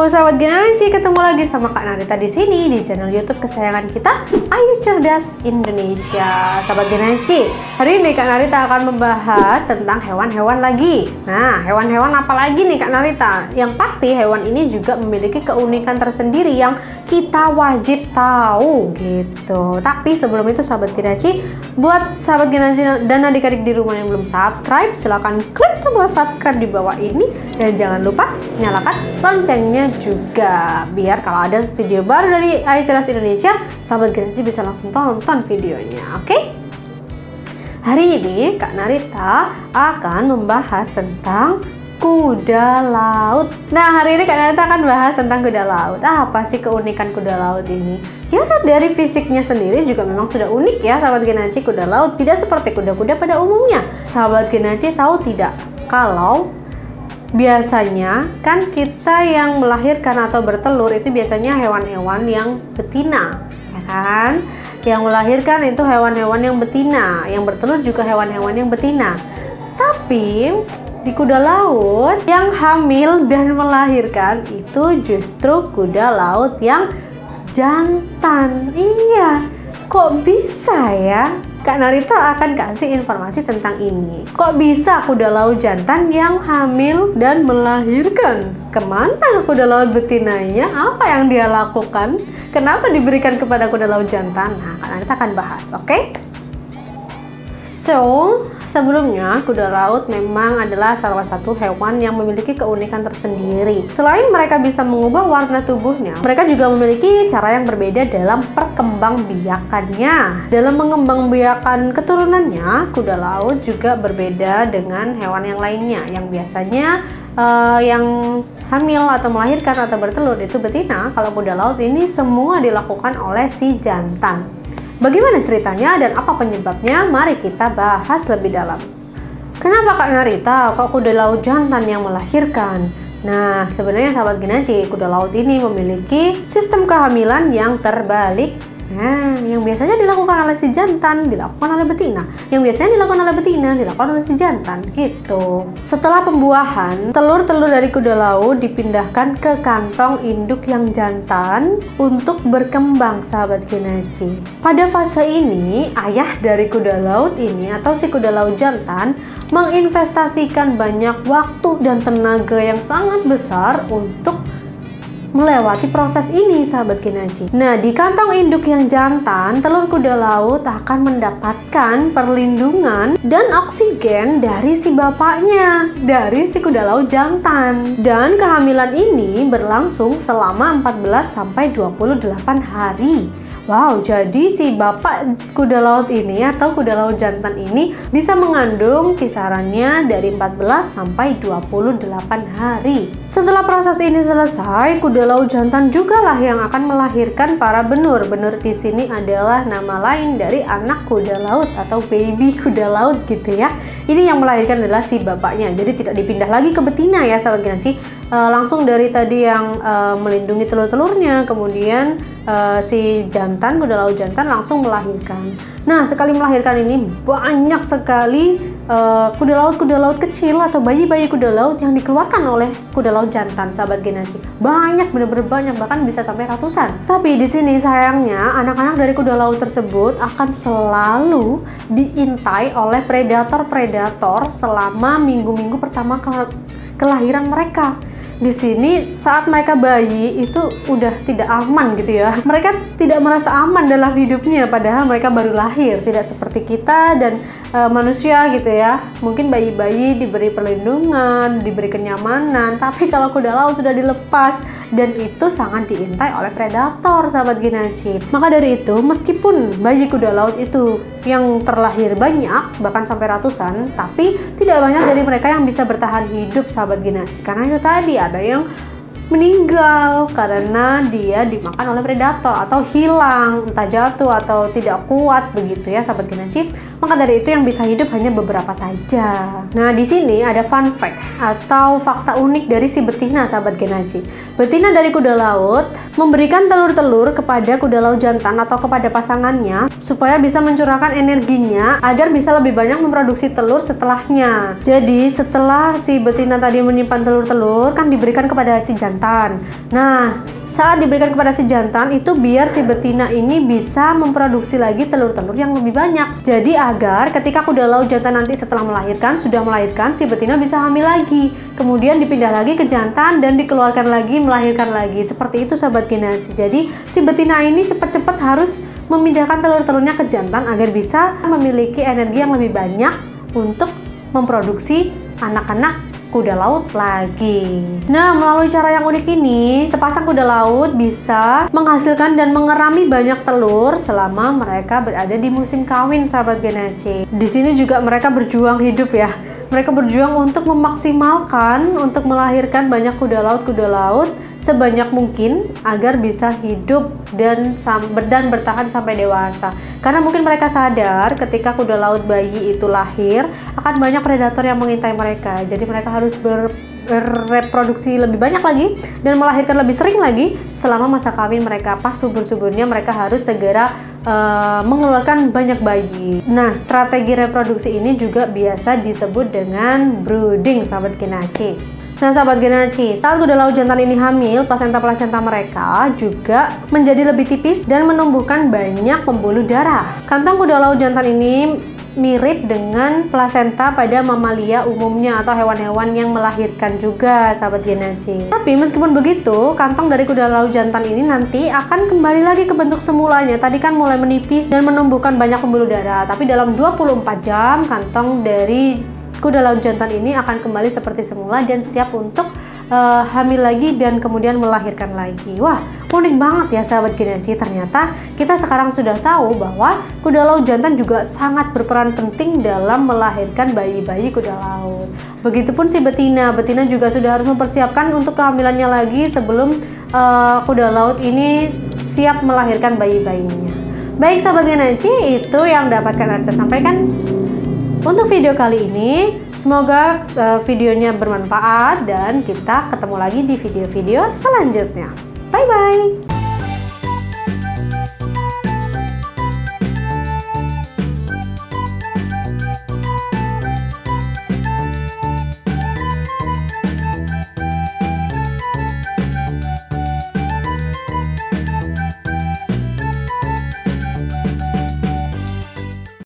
sahabat Genanci, ketemu lagi sama Kak Narita di sini di channel YouTube kesayangan kita, Ayu Cerdas Indonesia. Sahabat Genanci, hari ini Kak Narita akan membahas tentang hewan-hewan lagi. Nah, hewan-hewan apa lagi nih Kak Narita? Yang pasti hewan ini juga memiliki keunikan tersendiri yang kita wajib tahu gitu. Tapi sebelum itu sahabat Genanci, buat sahabat Genanci dan adik-adik di rumah yang belum subscribe, silahkan klik tombol subscribe di bawah ini dan jangan lupa nyalakan loncengnya juga, biar kalau ada video baru dari Ayu Cerdas Indonesia, sahabat Genanci bisa langsung tonton videonya. Oke? Hari ini Kak Narita akan membahas tentang kuda laut. Nah, hari ini Kak Narita akan bahas tentang kuda laut. Apa sih keunikan kuda laut ini? Ya, dari fisiknya sendiri juga memang sudah unik ya sahabat Genanci. Kuda laut tidak seperti kuda-kuda pada umumnya. Sahabat Genanci tahu tidak kalau biasanya kan kita yang melahirkan atau bertelur itu biasanya hewan-hewan yang betina, ya kan? Yang melahirkan itu hewan-hewan yang betina, yang bertelur juga hewan-hewan yang betina. Tapi di kuda laut yang hamil dan melahirkan itu justru kuda laut yang jantan. Iya, kok bisa ya? Kak Narita akan kasih informasi tentang ini. Kok bisa kuda laut jantan yang hamil dan melahirkan? Kemana kuda laut betinanya? Apa yang dia lakukan? Kenapa diberikan kepada kuda laut jantan? Nah, Kak Narita akan bahas, oke? So, sebelumnya kuda laut memang adalah salah satu hewan yang memiliki keunikan tersendiri. Selain mereka bisa mengubah warna tubuhnya, mereka juga memiliki cara yang berbeda dalam perkembangbiakannya. Dalam mengembangbiakan keturunannya, kuda laut juga berbeda dengan hewan yang lainnya yang biasanya yang hamil atau melahirkan atau bertelur itu betina. Kalau kuda laut ini semua dilakukan oleh si jantan. Bagaimana ceritanya dan apa penyebabnya? Mari kita bahas lebih dalam. Kenapa Kak Narita kok kuda laut jantan yang melahirkan? Nah, sebenarnya sahabat Genanci, kuda laut ini memiliki sistem kehamilan yang terbalik. Nah, yang biasanya dilakukan oleh si jantan dilakukan oleh betina. Yang biasanya dilakukan oleh betina dilakukan oleh si jantan, gitu. Setelah pembuahan, telur-telur dari kuda laut dipindahkan ke kantong induk yang jantan untuk berkembang, sahabat Genanci. Pada fase ini, ayah dari kuda laut ini atau si kuda laut jantan menginvestasikan banyak waktu dan tenaga yang sangat besar untuk melewati proses ini, sahabat Genanci. Nah, di kantong induk yang jantan, telur kuda laut akan mendapatkan perlindungan dan oksigen dari si bapaknya, dari si kuda laut jantan. Dan kehamilan ini berlangsung selama 14-28 hari. Wow, jadi si bapak kuda laut ini atau kuda laut jantan ini bisa mengandung kisarannya dari 14-28 hari. Setelah proses ini selesai, kuda laut jantan juga lah yang akan melahirkan para benur. Benur di sini adalah nama lain dari anak kuda laut atau baby kuda laut gitu ya. Ini yang melahirkan adalah si bapaknya. Jadi tidak dipindah lagi ke betina ya sahabat Genanci. Langsung dari tadi yang melindungi telur-telurnya, kemudian si jantan, kuda laut jantan langsung melahirkan. Nah, sekali melahirkan ini banyak sekali kuda laut kecil atau bayi-bayi kuda laut yang dikeluarkan oleh kuda laut jantan, sahabat Genanci. Banyak, benar-benar banyak, bahkan bisa sampai ratusan. Tapi di sini sayangnya anak-anak dari kuda laut tersebut akan selalu diintai oleh predator-predator selama minggu-minggu pertama kelahiran mereka. Di sini saat mereka bayi itu udah tidak aman gitu ya. Mereka tidak merasa aman dalam hidupnya padahal mereka baru lahir. Tidak seperti kita dan manusia gitu ya. Mungkin bayi-bayi diberi perlindungan, diberi kenyamanan. Tapi kalau kuda laut sudah dilepas dan itu sangat diintai oleh predator, sahabat Genanci. Maka dari itu, meskipun bayi kuda laut itu yang terlahir banyak, bahkan sampai ratusan, tapi tidak banyak dari mereka yang bisa bertahan hidup, sahabat Genanci. Karena itu tadi ada yang meninggal karena dia dimakan oleh predator atau hilang, entah jatuh atau tidak kuat begitu ya, sahabat Genanci. Maka dari itu yang bisa hidup hanya beberapa saja. Nah, di sini ada fun fact atau fakta unik dari si betina, sahabat Genaji. Betina dari kuda laut memberikan telur-telur kepada kuda laut jantan atau kepada pasangannya supaya bisa mencurahkan energinya agar bisa lebih banyak memproduksi telur setelahnya. Jadi setelah si betina tadi menyimpan telur-telur kan diberikan kepada si jantan. Nah, saat diberikan kepada si jantan itu biar si betina ini bisa memproduksi lagi telur-telur yang lebih banyak. Jadi agar ketika kuda laut jantan nanti setelah melahirkan, sudah melahirkan, si betina bisa hamil lagi. Kemudian dipindah lagi ke jantan dan dikeluarkan lagi, melahirkan lagi. Seperti itu, sahabat Genaji. Jadi si betina ini cepat-cepat harus memindahkan telur-telurnya ke jantan agar bisa memiliki energi yang lebih banyak untuk memproduksi anak-anak kuda laut lagi. Nah, melalui cara yang unik ini, sepasang kuda laut bisa menghasilkan dan mengerami banyak telur selama mereka berada di musim kawin, sahabat Genaji. Di sini juga mereka berjuang hidup ya. Mereka berjuang untuk memaksimalkan, untuk melahirkan banyak kuda laut sebanyak mungkin agar bisa hidup dan bertahan sampai dewasa. Karena mungkin mereka sadar ketika kuda laut bayi itu lahir akan banyak predator yang mengintai mereka. Jadi mereka harus bereproduksi lebih banyak lagi dan melahirkan lebih sering lagi selama masa kawin mereka. Pas subur-suburnya mereka harus segera mengeluarkan banyak bayi. Nah, strategi reproduksi ini juga biasa disebut dengan brooding, sahabat Genaji. Nah, sahabat Genaji, saat kuda laut jantan ini hamil, plasenta mereka juga menjadi lebih tipis dan menumbuhkan banyak pembuluh darah. Kantong kuda laut jantan ini mirip dengan plasenta pada mamalia umumnya atau hewan-hewan yang melahirkan juga, sahabat Genaji. Tapi meskipun begitu, kantong dari kuda laut jantan ini nanti akan kembali lagi ke bentuk semulanya. Tadi kan mulai menipis dan menumbuhkan banyak pembuluh darah, tapi dalam 24 jam kantong dari kuda laut jantan ini akan kembali seperti semula dan siap untuk hamil lagi dan kemudian melahirkan lagi. Wah, unik banget ya, sahabat Genaji. Ternyata kita sekarang sudah tahu bahwa kuda laut jantan juga sangat berperan penting dalam melahirkan bayi-bayi kuda laut. Begitupun si betina juga sudah harus mempersiapkan untuk kehamilannya lagi sebelum kuda laut ini siap melahirkan bayi-bayinya. Baik, sahabat Genaji, itu yang dapat Kak sampaikan untuk video kali ini. Semoga videonya bermanfaat dan kita ketemu lagi di video-video selanjutnya. Bye-bye!